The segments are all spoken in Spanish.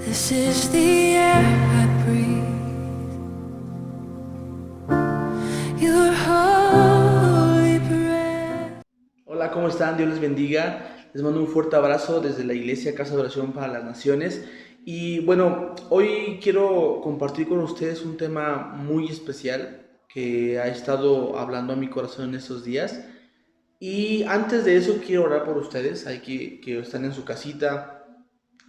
This is the air I breathe. Your holy breath. Hola, ¿cómo están? Dios les bendiga. Les mando un fuerte abrazo desde la Iglesia Casa de Oración para las Naciones. Y bueno, hoy quiero compartir con ustedes un tema muy especial que ha estado hablando a mi corazón en estos días. Y antes de eso quiero orar por ustedes, que están en su casita,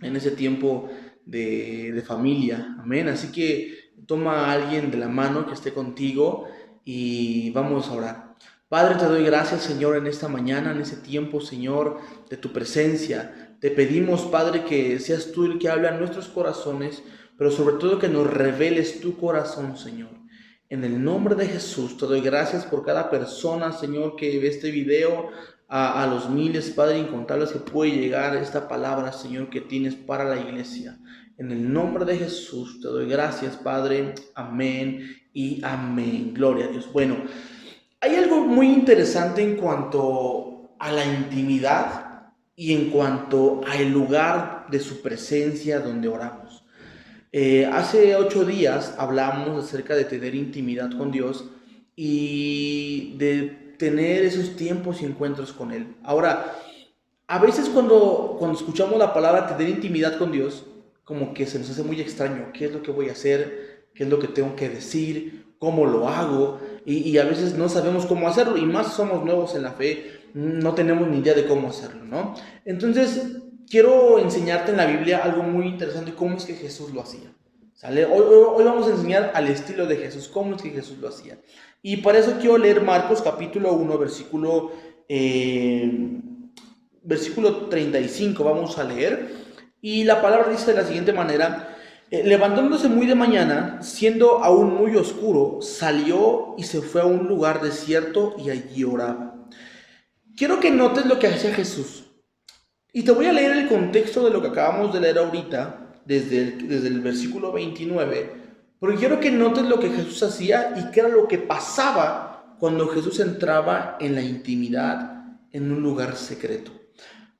en ese tiempo de familia. Amén. Así que toma a alguien de la mano que esté contigo y vamos a orar. Padre, te doy gracias, Señor, en esta mañana, en ese tiempo, Señor, de tu presencia. Te pedimos, Padre, que seas tú el que habla en nuestros corazones, pero sobre todo que nos reveles tu corazón, Señor. En el nombre de Jesús, te doy gracias por cada persona, Señor, que ve este video, a los miles, Padre, incontables que puede llegar esta palabra, Señor, que tienes para la iglesia. En el nombre de Jesús, te doy gracias, Padre. Amén y amén. Gloria a Dios. Bueno, hay algo muy interesante en cuanto a la intimidad y en cuanto al lugar de su presencia donde oramos. Hace 8 días hablamos acerca de tener intimidad con Dios y de tener esos tiempos y encuentros con Él. Ahora, a veces cuando escuchamos la palabra tener intimidad con Dios, como que se nos hace muy extraño. ¿Qué es lo que voy a hacer? ¿Qué es lo que tengo que decir? ¿Cómo lo hago? Y a veces no sabemos cómo hacerlo, y más somos nuevos en la fe, no tenemos ni idea de cómo hacerlo, ¿no? Entonces, quiero enseñarte en la Biblia algo muy interesante, cómo es que Jesús lo hacía. ¿Sale? Hoy vamos a enseñar al estilo de Jesús, cómo es que Jesús lo hacía. Y para eso quiero leer Marcos capítulo 1, versículo 35, vamos a leer. Y la palabra dice de la siguiente manera: levantándose muy de mañana, siendo aún muy oscuro, salió y se fue a un lugar desierto y allí oraba. Quiero que notes lo que hacía Jesús. Y te voy a leer el contexto de lo que acabamos de leer ahorita, desde el versículo 29, porque quiero que notes lo que Jesús hacía y qué era lo que pasaba cuando Jesús entraba en la intimidad, en un lugar secreto.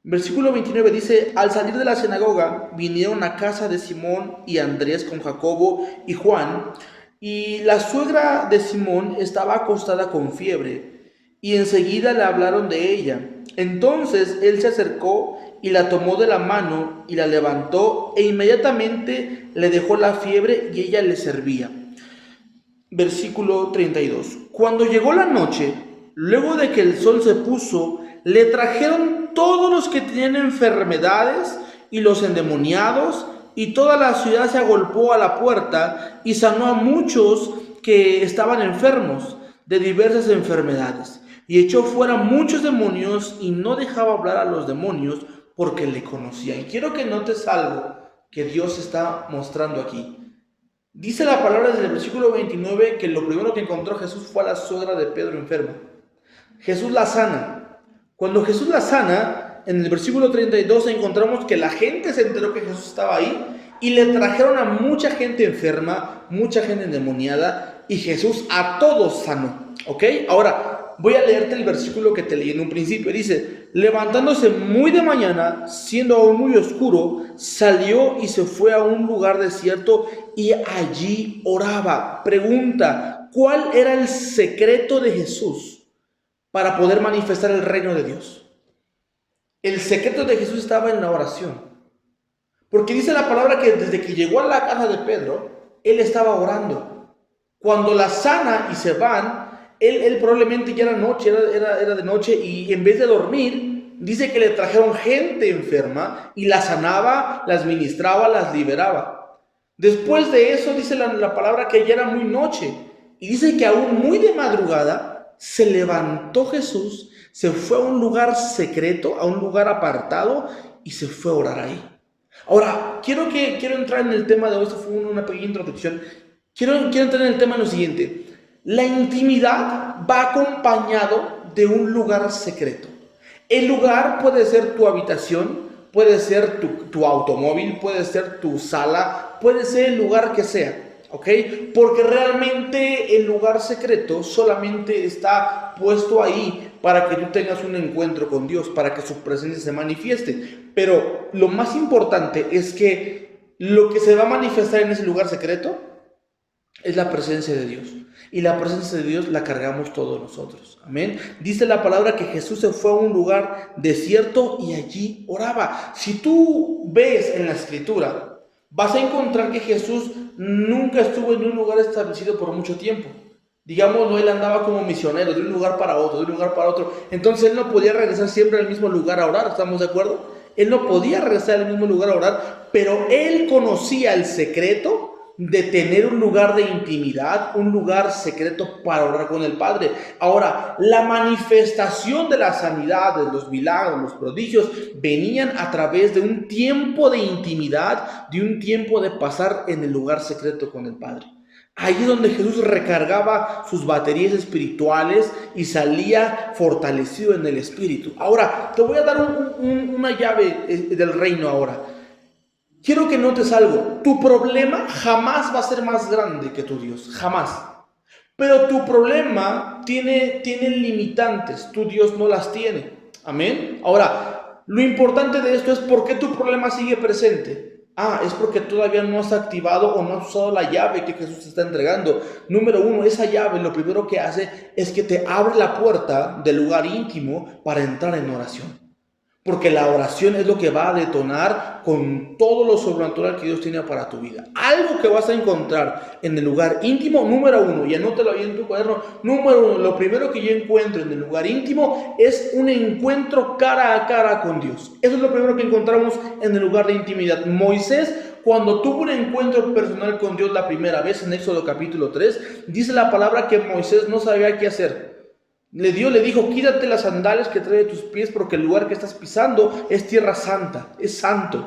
Versículo 29 dice: al salir de la sinagoga, vinieron a casa de Simón y Andrés con Jacobo y Juan, y la suegra de Simón estaba acostada con fiebre, y enseguida le hablaron de ella. Entonces él se acercó y la tomó de la mano y la levantó, e inmediatamente le dejó la fiebre y ella le servía. Versículo 32. Cuando llegó la noche, luego de que el sol se puso, le trajeron todos los que tenían enfermedades y los endemoniados, y toda la ciudad se agolpó a la puerta y sanó a muchos que estaban enfermos de diversas enfermedades, y echó fuera muchos demonios y no dejaba hablar a los demonios porque le conocían. Y quiero que notes algo que Dios está mostrando aquí. Dice la palabra desde el versículo 29 que lo primero que encontró Jesús fue a la suegra de Pedro enferma. Jesús la sana. Cuando Jesús la sana, en el versículo 32 encontramos que la gente se enteró que Jesús estaba ahí y le trajeron a mucha gente enferma, mucha gente endemoniada, y Jesús a todos sanó. ¿Ok? Ahora, voy a leerte el versículo que te leí en un principio. Dice: levantándose muy de mañana, siendo aún muy oscuro, salió y se fue a un lugar desierto y allí oraba. Pregunta: ¿cuál era el secreto de Jesús para poder manifestar el reino de Dios? El secreto de Jesús estaba en la oración. Porque dice la palabra que desde que llegó a la casa de Pedro, él estaba orando. Cuando la sana y se van, él probablemente ya era noche, era de noche, y en vez de dormir, dice que le trajeron gente enferma y la sanaba, las ministraba, las liberaba. Después de eso dice la palabra que ya era muy noche, y dice que aún muy de madrugada se levantó Jesús, se fue a un lugar secreto, a un lugar apartado, y se fue a orar ahí. Ahora, quiero entrar en el tema de hoy. Esto fue una pequeña introducción. Quiero entrar en el tema en lo siguiente. La intimidad va acompañado de un lugar secreto. El lugar puede ser tu habitación, puede ser tu automóvil, puede ser tu sala, puede ser el lugar que sea. ¿Ok? Porque realmente el lugar secreto solamente está puesto ahí para que tú tengas un encuentro con Dios, para que su presencia se manifieste. Pero lo más importante es que lo que se va a manifestar en ese lugar secreto es la presencia de Dios. Y la presencia de Dios la cargamos todos nosotros. Amén. Dice la palabra que Jesús se fue a un lugar desierto y allí oraba. Si tú ves en la escritura, vas a encontrar que Jesús nunca estuvo en un lugar establecido por mucho tiempo. Digamos, él andaba como misionero de un lugar para otro, de un lugar para otro. Entonces él no podía regresar siempre al mismo lugar a orar. ¿Estamos de acuerdo? Él no podía regresar al mismo lugar a orar, pero él conocía el secreto de tener un lugar de intimidad, un lugar secreto para orar con el Padre. Ahora, la manifestación de las sanidades, los milagros, los prodigios, venían a través de un tiempo de intimidad, de un tiempo de pasar en el lugar secreto con el Padre. Ahí es donde Jesús recargaba sus baterías espirituales y salía fortalecido en el Espíritu. Ahora, te voy a dar una llave del reino ahora. Quiero que notes algo. Tu problema jamás va a ser más grande que tu Dios. Jamás. Pero tu problema tiene limitantes. Tu Dios no las tiene. Amén. Ahora, lo importante de esto es por qué tu problema sigue presente. Es porque todavía no has activado o no has usado la llave que Jesús te está entregando. Número uno, esa llave lo primero que hace es que te abre la puerta del lugar íntimo para entrar en oración. Porque la oración es lo que va a detonar con todo lo sobrenatural que Dios tiene para tu vida. Algo que vas a encontrar en el lugar íntimo, número uno, y anótalo ahí en tu cuaderno, número uno, lo primero que yo encuentro en el lugar íntimo es un encuentro cara a cara con Dios. Eso es lo primero que encontramos en el lugar de intimidad. Moisés, cuando tuvo un encuentro personal con Dios la primera vez, en Éxodo capítulo 3, dice la palabra que Moisés no sabía qué hacer. Le dijo, quítate las sandalias que trae de tus pies porque el lugar que estás pisando es tierra santa, es santo.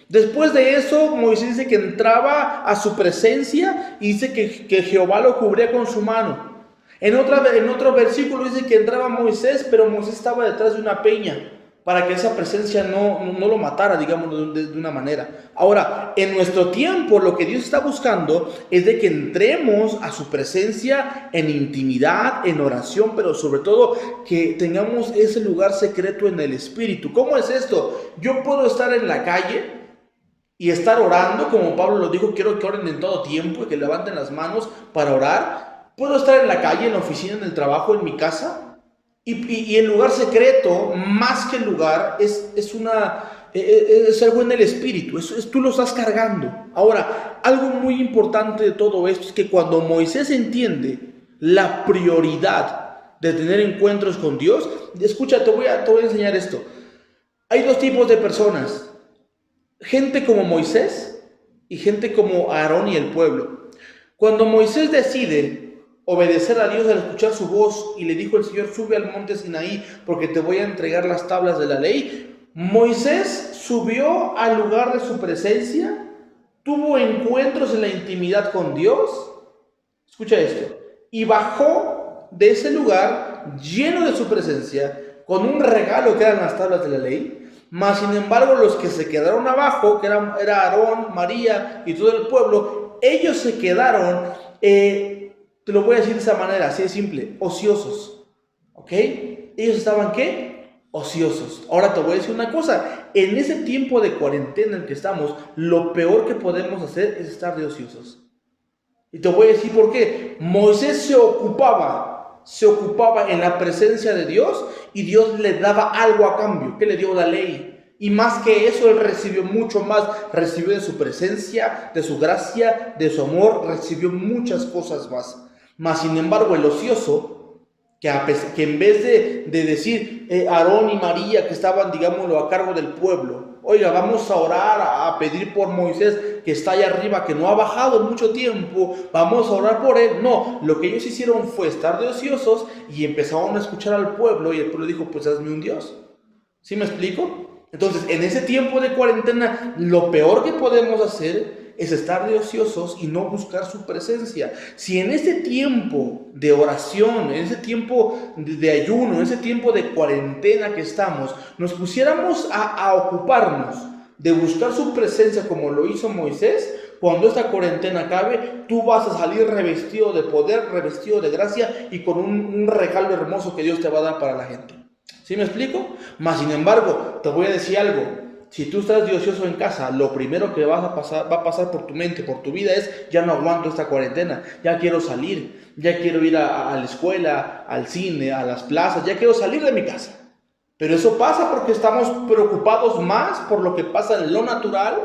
Después de eso, Moisés dice que entraba a su presencia y dice que Jehová lo cubría con su mano. En otro versículo dice que entraba Moisés, pero Moisés estaba detrás de una peña para que esa presencia no lo matara, digamos, de una manera. Ahora, en nuestro tiempo, lo que Dios está buscando es de que entremos a su presencia en intimidad, en oración, pero sobre todo que tengamos ese lugar secreto en el Espíritu. ¿Cómo es esto? Yo puedo estar en la calle y estar orando, como Pablo lo dijo, quiero que oren en todo tiempo y que levanten las manos para orar. Puedo estar en la calle, en la oficina, en el trabajo, en mi casa. Y el lugar secreto, más que el lugar, es algo en el Espíritu, tú lo estás cargando. Ahora, algo muy importante de todo esto es que cuando Moisés entiende la prioridad de tener encuentros con Dios, escucha, te voy a enseñar esto. Hay dos tipos de personas, gente como Moisés y gente como Aarón y el pueblo. Cuando Moisés decide obedecer a Dios al escuchar su voz y le dijo el Señor, sube al monte Sinaí porque te voy a entregar las tablas de la ley, Moisés subió al lugar de su presencia, tuvo encuentros en la intimidad con Dios, escucha esto, y bajó de ese lugar lleno de su presencia con un regalo que eran las tablas de la ley. Mas sin embargo los que se quedaron abajo, que era Aarón, María y todo el pueblo, ellos se quedaron te lo voy a decir de esa manera, así de simple, ociosos, ¿ok? Ellos estaban, ¿qué? Ociosos. Ahora te voy a decir una cosa, en ese tiempo de cuarentena en el que estamos, lo peor que podemos hacer es estar de ociosos. Y te voy a decir por qué. Moisés se ocupaba en la presencia de Dios y Dios le daba algo a cambio. ¿Qué le dio? La ley. Y más que eso, él recibió mucho más. Recibió de su presencia, de su gracia, de su amor, recibió muchas cosas más. Mas sin embargo el ocioso, que en vez de decir Aarón y María que estaban, digámoslo, a cargo del pueblo, oiga, vamos a orar, a pedir por Moisés que está allá arriba, que no ha bajado en mucho tiempo, vamos a orar por él. No, lo que ellos hicieron fue estar de ociosos y empezaron a escuchar al pueblo y el pueblo dijo, pues hazme un Dios. ¿Sí me explico? Entonces, en ese tiempo de cuarentena, lo peor que podemos hacer es estar de ociosos y no buscar su presencia. Si en ese tiempo de oración, en ese tiempo de ayuno, en ese tiempo de cuarentena que estamos, nos pusiéramos a ocuparnos de buscar su presencia como lo hizo Moisés, cuando esta cuarentena acabe, tú vas a salir revestido de poder, revestido de gracia y con un regalo hermoso que Dios te va a dar para la gente. ¿Sí me explico? Mas sin embargo, te voy a decir algo. Si tú estás de ocioso en casa, lo primero que va a pasar por tu mente, por tu vida es, ya no aguanto esta cuarentena, ya quiero salir, ya quiero ir a la escuela, al cine, a las plazas, ya quiero salir de mi casa. Pero eso pasa porque estamos preocupados más por lo que pasa en lo natural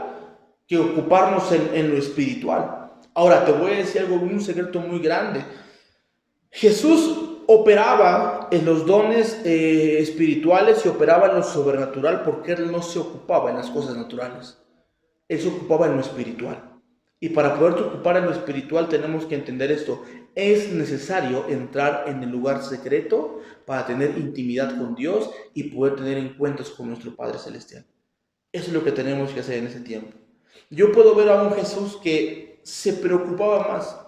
que ocuparnos en lo espiritual. Ahora, te voy a decir algo, un secreto muy grande. Jesús operaba en los dones espirituales y operaba en lo sobrenatural porque Él no se ocupaba en las cosas naturales. Él se ocupaba en lo espiritual. Y para poderte ocupar en lo espiritual tenemos que entender esto. Es necesario entrar en el lugar secreto para tener intimidad con Dios y poder tener encuentros con nuestro Padre Celestial. Eso es lo que tenemos que hacer en ese tiempo. Yo puedo ver a un Jesús que se preocupaba más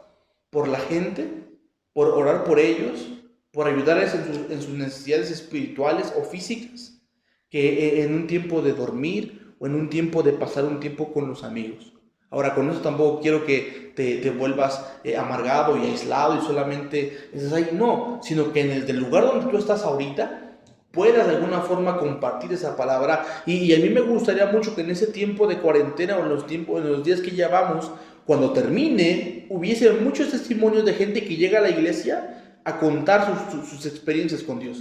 por la gente, por orar por ellos, por ayudarles en sus necesidades espirituales o físicas, que en un tiempo de dormir o en un tiempo de pasar un tiempo con los amigos. Ahora, con eso tampoco quiero que te vuelvas amargado y aislado y solamente estás ahí. No, sino que en el lugar donde tú estás ahorita puedas de alguna forma compartir esa palabra. Y a mí me gustaría mucho que en ese tiempo de cuarentena o en los días que ya vamos, cuando termine, hubiese muchos testimonios de gente que llega a la iglesia a contar sus experiencias con Dios.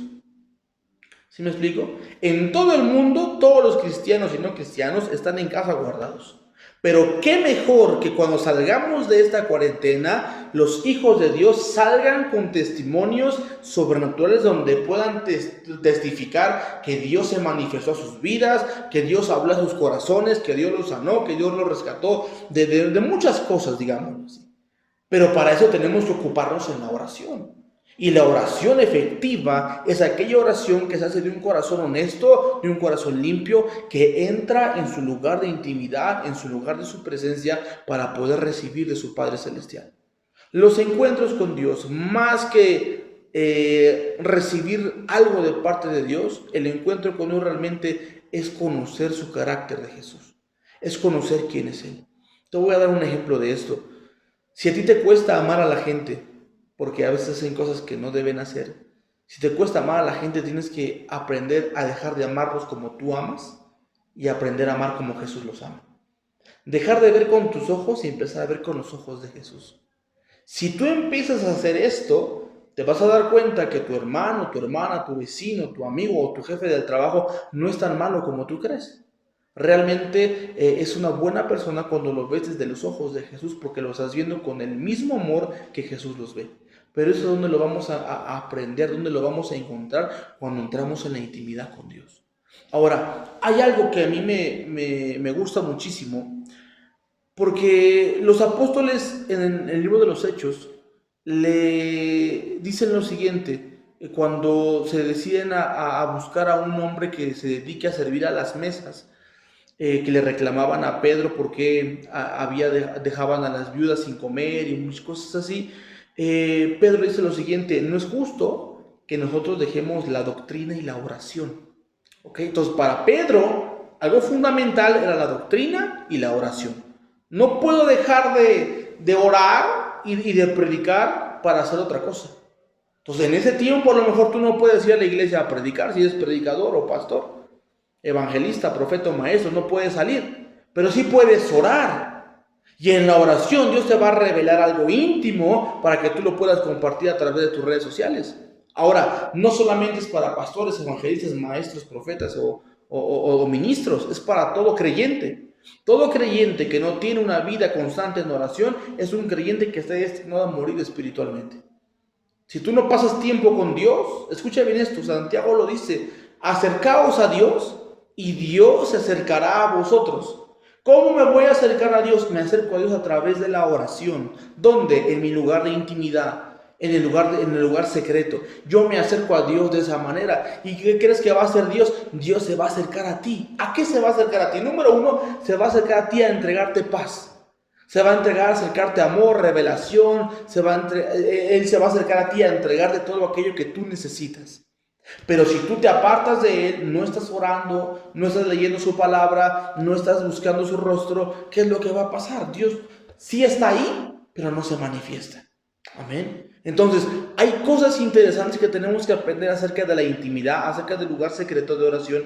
¿Sí me explico? En todo el mundo, todos los cristianos y no cristianos están en casa guardados. Pero qué mejor que cuando salgamos de esta cuarentena, los hijos de Dios salgan con testimonios sobrenaturales donde puedan testificar que Dios se manifestó a sus vidas, que Dios habló a sus corazones, que Dios los sanó, que Dios los rescató de muchas cosas, digamos así. Pero para eso tenemos que ocuparnos en la oración. Y la oración efectiva es aquella oración que se hace de un corazón honesto, de un corazón limpio, que entra en su lugar de intimidad, en su lugar de su presencia, para poder recibir de su Padre Celestial. Los encuentros con Dios, más que recibir algo de parte de Dios, el encuentro con Dios realmente es conocer su carácter de Jesús, es conocer quién es Él. Te voy a dar un ejemplo de esto. Si a ti te cuesta amar a la gente, porque a veces hacen cosas que no deben hacer. Si te cuesta amar a la gente, tienes que aprender a dejar de amarlos como tú amas y aprender a amar como Jesús los ama. Dejar de ver con tus ojos y empezar a ver con los ojos de Jesús. Si tú empiezas a hacer esto, te vas a dar cuenta que tu hermano, tu hermana, tu vecino, tu amigo o tu jefe del trabajo no es tan malo como tú crees. Realmente es una buena persona cuando lo ves desde los ojos de Jesús, porque lo estás viendo con el mismo amor que Jesús los ve. Pero eso es donde lo vamos a aprender, donde lo vamos a encontrar cuando entramos en la intimidad con Dios. Ahora, hay algo que a mí me gusta muchísimo, porque los apóstoles en el libro de los Hechos le dicen lo siguiente, cuando se deciden a buscar a un hombre que se dedique a servir a las mesas, que le reclamaban a Pedro porque dejaban a las viudas sin comer y muchas cosas así. Pedro dice lo siguiente: no es justo que nosotros dejemos la doctrina y la oración. ¿Okay? Entonces, para Pedro, algo fundamental era la doctrina y la oración. No puedo dejar de orar y de predicar para hacer otra cosa. Entonces, en ese tiempo, a lo mejor tú no puedes ir a la iglesia a predicar si eres predicador o pastor, evangelista, profeta o maestro, no puedes salir, pero sí puedes orar. Y en la oración Dios te va a revelar algo íntimo para que tú lo puedas compartir a través de tus redes sociales. Ahora, no solamente es para pastores, evangelistas, maestros, profetas o ministros, es para todo creyente. Todo creyente que no tiene una vida constante en oración es un creyente que está destinado a morir espiritualmente. Si tú no pasas tiempo con Dios, escucha bien esto, Santiago lo dice: acercaos a Dios y Dios se acercará a vosotros. ¿Cómo me voy a acercar a Dios? Me acerco a Dios a través de la oración. ¿Dónde? En mi lugar de intimidad, en el lugar secreto. Yo me acerco a Dios de esa manera. ¿Y qué crees que va a hacer Dios? Dios se va a acercar a ti. ¿A qué se va a acercar a ti? Número uno, se va a acercar a ti a entregarte paz. Se va a acercarte amor, revelación. Él se va a acercar a ti a entregarte todo aquello que tú necesitas. Pero si tú te apartas de Él, no estás orando, no estás leyendo su palabra, no estás buscando su rostro, ¿qué es lo que va a pasar? Dios sí está ahí, pero no se manifiesta. Amén. Entonces, hay cosas interesantes que tenemos que aprender acerca de la intimidad, acerca del lugar secreto de oración.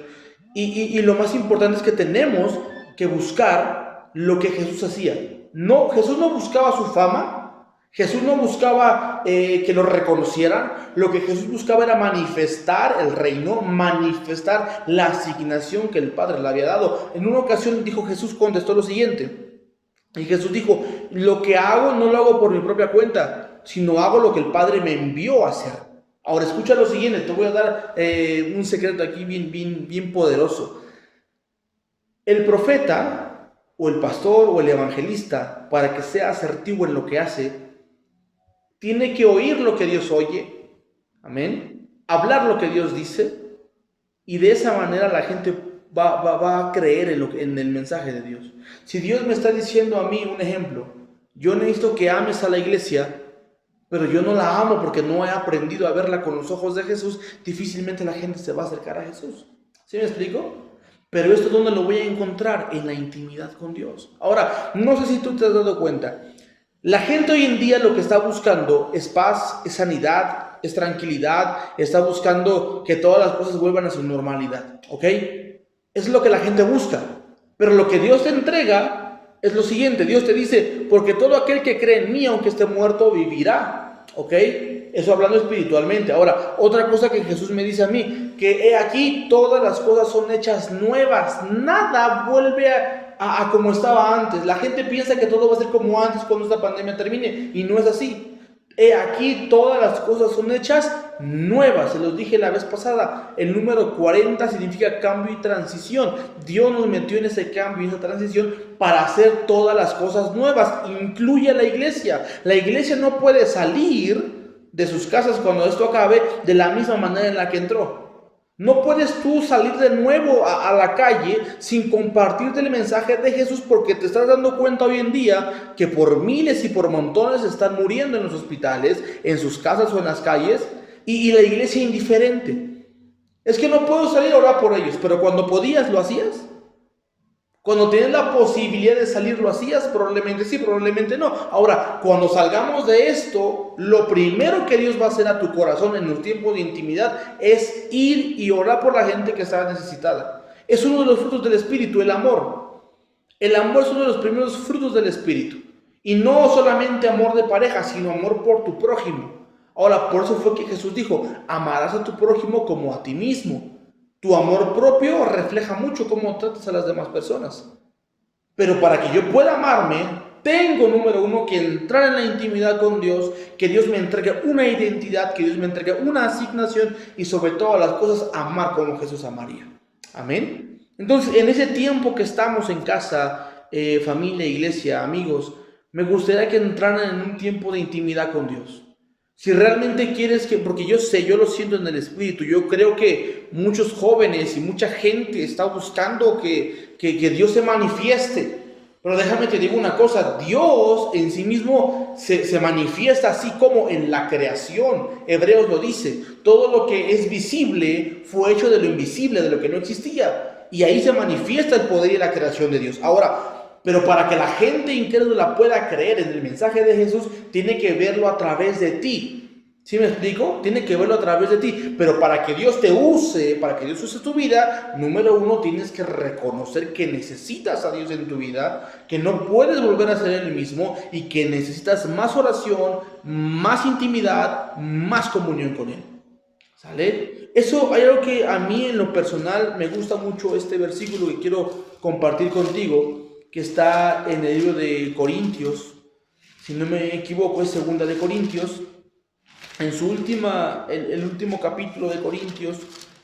Y lo más importante es que tenemos que buscar lo que Jesús hacía. No, Jesús no buscaba su fama, Jesús no buscaba que lo reconocieran. Lo que Jesús buscaba era manifestar el reino, manifestar la asignación que el Padre le había dado. En una ocasión Jesús contestó lo siguiente. Y Jesús dijo, lo que hago no lo hago por mi propia cuenta, sino hago lo que el Padre me envió a hacer. Ahora escucha lo siguiente, te voy a dar un secreto aquí bien poderoso. El profeta o el pastor o el evangelista, para que sea asertivo en lo que hace, tiene que oír lo que Dios oye, amén, hablar lo que Dios dice, y de esa manera la gente va a creer en el mensaje de Dios. Si Dios me está diciendo a mí, un ejemplo, yo necesito que ames a la iglesia, pero yo no la amo porque no he aprendido a verla con los ojos de Jesús, difícilmente la gente se va a acercar a Jesús. ¿Sí me explico? Pero esto, ¿dónde lo voy a encontrar? En la intimidad con Dios. Ahora, no sé si tú te has dado cuenta, la gente hoy en día lo que está buscando es paz, es sanidad, es tranquilidad, está buscando que todas las cosas vuelvan a su normalidad, ¿ok? Es lo que la gente busca, pero lo que Dios te entrega es lo siguiente. Dios te dice, porque todo aquel que cree en mí, aunque esté muerto, vivirá, ¿ok? Eso hablando espiritualmente. Ahora, otra cosa que Jesús me dice a mí, que he aquí todas las cosas son hechas nuevas, nada vuelve a como estaba antes. La gente piensa que todo va a ser como antes cuando esta pandemia termine, y no es así. He aquí todas las cosas son hechas nuevas. Se los dije la vez pasada, el número 40 significa cambio y transición. Dios nos metió en ese cambio y esa transición para hacer todas las cosas nuevas. Incluye a la iglesia. La iglesia no puede salir de sus casas cuando esto acabe de la misma manera en la que entró. No puedes tú salir de nuevo a la calle sin compartirte el mensaje de Jesús, porque te estás dando cuenta hoy en día que por miles y por montones están muriendo en los hospitales, en sus casas o en las calles, y la iglesia indiferente. Es que no puedo salir a orar por ellos, pero cuando podías, ¿lo hacías? Cuando tenías la posibilidad de salir, ¿lo hacías? Probablemente sí, probablemente no. Ahora, cuando salgamos de esto, lo primero que Dios va a hacer a tu corazón en los tiempos de intimidad es ir y orar por la gente que está necesitada. Es uno de los frutos del Espíritu, el amor. El amor es uno de los primeros frutos del Espíritu. Y no solamente amor de pareja, sino amor por tu prójimo. Ahora, por eso fue que Jesús dijo, amarás a tu prójimo como a ti mismo. Tu amor propio refleja mucho cómo tratas a las demás personas. Pero para que yo pueda amarme, tengo, número uno, que entrar en la intimidad con Dios, que Dios me entregue una identidad, que Dios me entregue una asignación, y sobre todas las cosas, amar como Jesús amaría. Amén. Entonces, en ese tiempo que estamos en casa, familia, iglesia, amigos, me gustaría que entraran en un tiempo de intimidad con Dios. Si realmente quieres que, porque yo sé, yo lo siento en el espíritu, yo creo que muchos jóvenes y mucha gente está buscando que Dios se manifieste. Pero déjame te digo una cosa, Dios en sí mismo se manifiesta así como en la creación. Hebreos lo dice, todo lo que es visible fue hecho de lo invisible, de lo que no existía. Y ahí se manifiesta el poder y la creación de Dios. Ahora, pero para que la gente incrédula pueda creer en el mensaje de Jesús, tiene que verlo a través de ti. ¿Sí me explico? Tiene que verlo a través de ti. Pero para que Dios te use, para que Dios use tu vida, número uno, tienes que reconocer que necesitas a Dios en tu vida, que no puedes volver a ser el mismo y que necesitas más oración, más intimidad, más comunión con Él. ¿Sale? Eso hay algo que a mí en lo personal me gusta mucho, este versículo que quiero compartir contigo, que está en el libro de Corintios, si no me equivoco es segunda de Corintios. En su el último capítulo de Corintios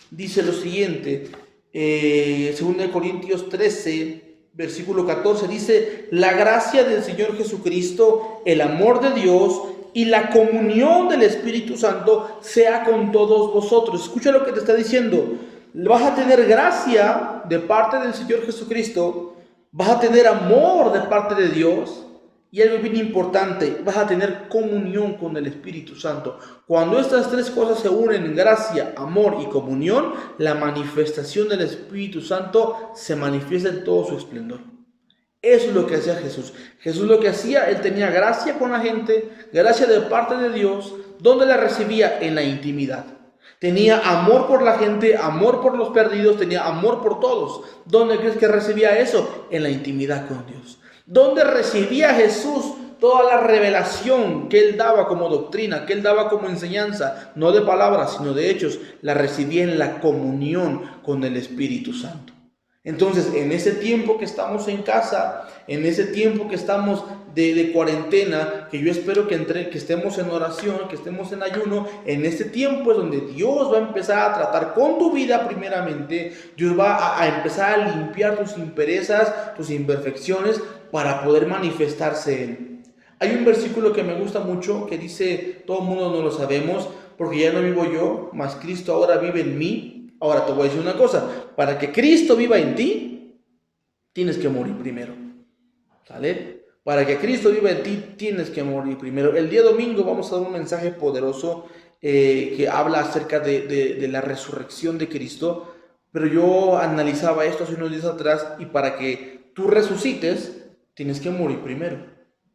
dice lo siguiente, segunda de Corintios 13, versículo 14, dice, la gracia del Señor Jesucristo, el amor de Dios y la comunión del Espíritu Santo sea con todos vosotros. Escucha lo que te está diciendo, vas a tener gracia de parte del Señor Jesucristo, vas a tener amor de parte de Dios, y algo bien importante, vas a tener comunión con el Espíritu Santo. Cuando estas tres cosas se unen en gracia, amor y comunión, la manifestación del Espíritu Santo se manifiesta en todo su esplendor. Eso es lo que hacía Jesús. Jesús lo que hacía, Él tenía gracia con la gente, gracia de parte de Dios. ¿Dónde la recibía? En la intimidad. Tenía amor por la gente, amor por los perdidos, tenía amor por todos. ¿Dónde crees que recibía eso? En la intimidad con Dios. ¿Dónde recibía Jesús toda la revelación que Él daba como doctrina, que Él daba como enseñanza? No de palabras, sino de hechos. La recibía en la comunión con el Espíritu Santo. Entonces, en ese tiempo que estamos en casa, en ese tiempo que estamos de cuarentena, que yo espero que estemos en oración, que estemos en ayuno, en este tiempo es donde Dios va a empezar a tratar con tu vida primeramente. Dios va a empezar a limpiar tus impurezas, tus imperfecciones, para poder manifestarse Él. Hay un versículo que me gusta mucho que dice, todo el mundo no lo sabemos, porque ya no vivo yo, mas Cristo ahora vive en mí. Ahora te voy a decir una cosa, para que Cristo viva en ti, tienes que morir primero, ¿sale? Para que Cristo viva en ti, tienes que morir primero. El día domingo vamos a dar un mensaje poderoso que habla acerca de la resurrección de Cristo, pero yo analizaba esto hace unos días atrás, y para que tú resucites, tienes que morir primero.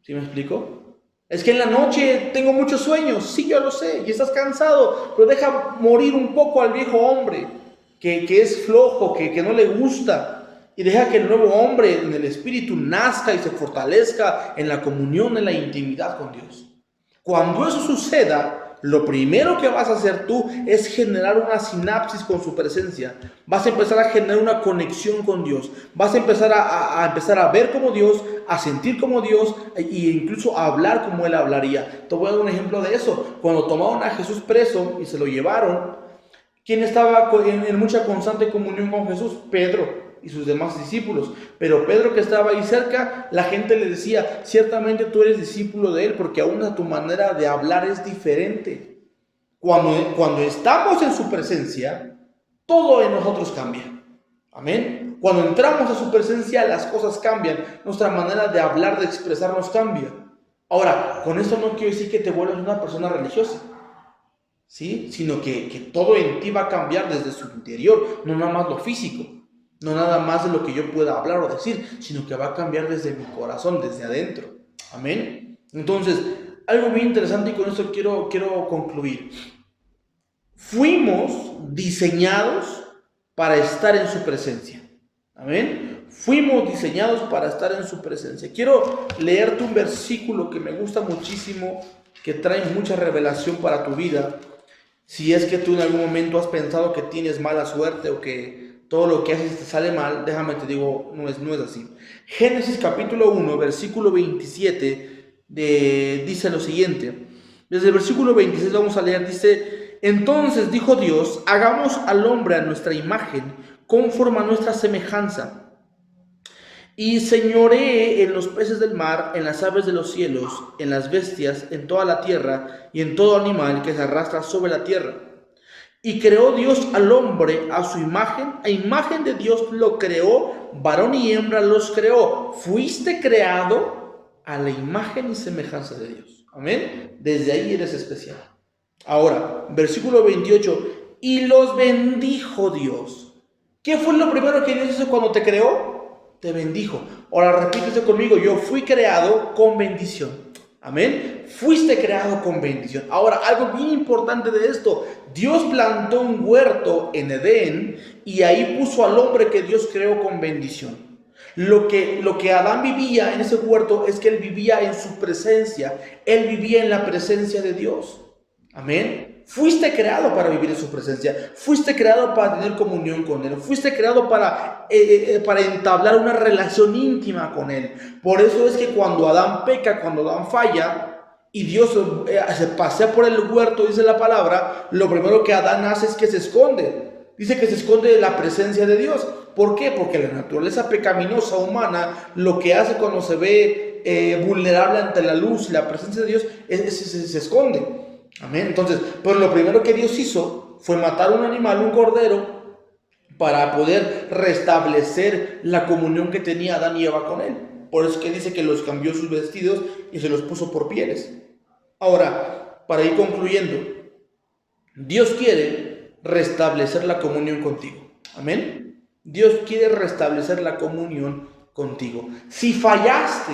¿Sí me explico? Es que en la noche tengo muchos sueños, sí, yo lo sé, y estás cansado, pero deja morir un poco al viejo hombre, que es flojo, que no le gusta, y deja que el nuevo hombre en el Espíritu nazca y se fortalezca en la comunión, en la intimidad con Dios. Cuando eso suceda, lo primero que vas a hacer tú es generar una sinapsis con su presencia. Vas a empezar a generar una conexión con Dios. Vas a empezar a ver como Dios, a sentir como Dios, e incluso a hablar como Él hablaría. Te voy a dar un ejemplo de eso. Cuando tomaron a Jesús preso y se lo llevaron, ¿quién estaba en mucha constante comunión con Jesús? Pedro y sus demás discípulos. Pero Pedro, que estaba ahí cerca, la gente le decía, ciertamente tú eres discípulo de Él, porque aún tu manera de hablar es diferente. Cuando estamos en su presencia, todo en nosotros cambia. Amén. Cuando entramos a su presencia, las cosas cambian. Nuestra manera de hablar, de expresarnos cambia. Ahora, con esto no quiero decir que te vuelvas una persona religiosa, ¿sí? Sino que todo en ti va a cambiar desde su interior, no nada más lo físico. No nada más de lo que yo pueda hablar o decir, sino que va a cambiar desde mi corazón, desde adentro. Amén. Entonces, algo muy interesante, y con esto quiero concluir. Fuimos diseñados para estar en su presencia. Amén. Fuimos diseñados para estar en su presencia. Quiero leerte un versículo que me gusta muchísimo, que trae mucha revelación para tu vida. Si es que tú en algún momento has pensado que tienes mala suerte o que todo lo que haces te sale mal, déjame te digo, no es así. Génesis capítulo 1, versículo 27, dice lo siguiente. Desde el versículo 26 vamos a leer, dice, entonces dijo Dios, hagamos al hombre a nuestra imagen, conforme a nuestra semejanza, y señoree en los peces del mar, en las aves de los cielos, en las bestias, en toda la tierra, y en todo animal que se arrastra sobre la tierra. Y creó Dios al hombre a su imagen, a imagen de Dios lo creó, varón y hembra los creó. Fuiste creado a la imagen y semejanza de Dios. Amén. Desde ahí eres especial. Ahora, versículo 28. Y los bendijo Dios. ¿Qué fue lo primero que Dios hizo cuando te creó? Te bendijo. Ahora repítese conmigo, yo fui creado con bendición. Amén. Fuiste creado con bendición. Ahora, algo bien importante de esto. Dios plantó un huerto en Edén y ahí puso al hombre que Dios creó con bendición. Lo que Adán vivía en ese huerto es que él vivía en su presencia. Él vivía en la presencia de Dios. Amén. Fuiste creado para vivir en su presencia. Fuiste creado para tener comunión con Él. Fuiste creado para entablar una relación íntima con Él. Por eso es que cuando Adán peca, cuando Adán falla y Dios se pasea por el huerto, dice la palabra, lo primero que Adán hace es que se esconde. Dice que se esconde de la presencia de Dios. ¿Por qué? Porque la naturaleza pecaminosa humana lo que hace cuando se ve vulnerable ante la luz y la presencia de Dios se esconde. Amén. Entonces, pues lo primero que Dios hizo fue matar un animal, un cordero, para poder restablecer la comunión que tenía Adán y Eva con Él. Por eso es que dice que los cambió sus vestidos y se los puso por pieles. Ahora, para ir concluyendo, Dios quiere restablecer la comunión contigo. Amén. Dios quiere restablecer la comunión contigo. Si fallaste,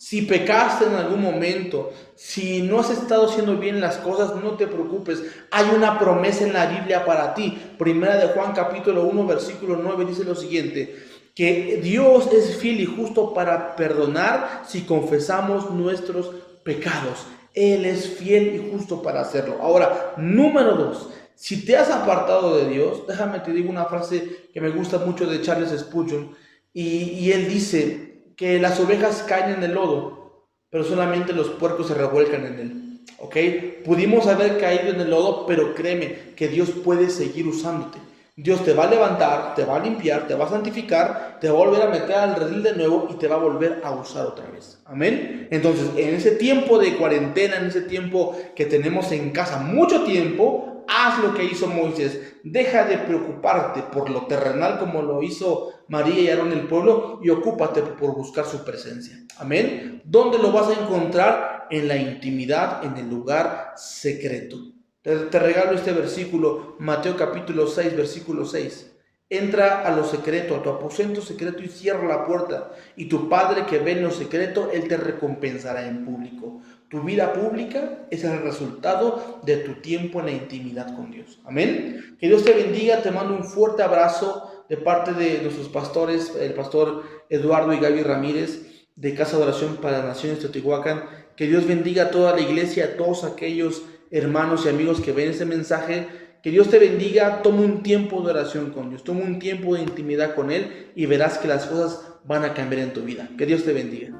Si pecaste en algún momento, si no has estado haciendo bien las cosas, no te preocupes. Hay una promesa en la Biblia para ti. Primera de Juan capítulo 1 versículo 9 dice lo siguiente: que Dios es fiel y justo para perdonar si confesamos nuestros pecados. Él es fiel y justo para hacerlo. Ahora, número 2. Si te has apartado de Dios, déjame te digo una frase que me gusta mucho de Charles Spurgeon. Y él dice que las ovejas caen en el lodo, pero solamente los puercos se revuelcan en él. ¿Ok? Pudimos haber caído en el lodo, pero créeme que Dios puede seguir usándote. Dios te va a levantar, te va a limpiar, te va a santificar, te va a volver a meter al redil de nuevo y te va a volver a usar otra vez. Amén. Entonces, en ese tiempo de cuarentena, en ese tiempo que tenemos en casa, mucho tiempo, haz lo que hizo Moisés. Deja de preocuparte por lo terrenal como lo hizo María y Aarón el pueblo y ocúpate por buscar su presencia. Amén. ¿Dónde lo vas a encontrar? En la intimidad, en el lugar secreto. Te regalo este versículo, Mateo capítulo 6, versículo 6. Entra a lo secreto, a tu aposento secreto y cierra la puerta. Y tu Padre que ve en lo secreto, Él te recompensará en público. Tu vida pública es el resultado de tu tiempo en la intimidad con Dios. Amén. Que Dios te bendiga. Te mando un fuerte abrazo de parte de nuestros pastores, el pastor Eduardo y Gaby Ramírez, de Casa de Oración para las Naciones de Teotihuacán. Que Dios bendiga a toda la iglesia, a todos aquellos hermanos y amigos que ven este mensaje. Que Dios te bendiga. Toma un tiempo de oración con Dios, toma un tiempo de intimidad con Él y verás que las cosas van a cambiar en tu vida. Que Dios te bendiga.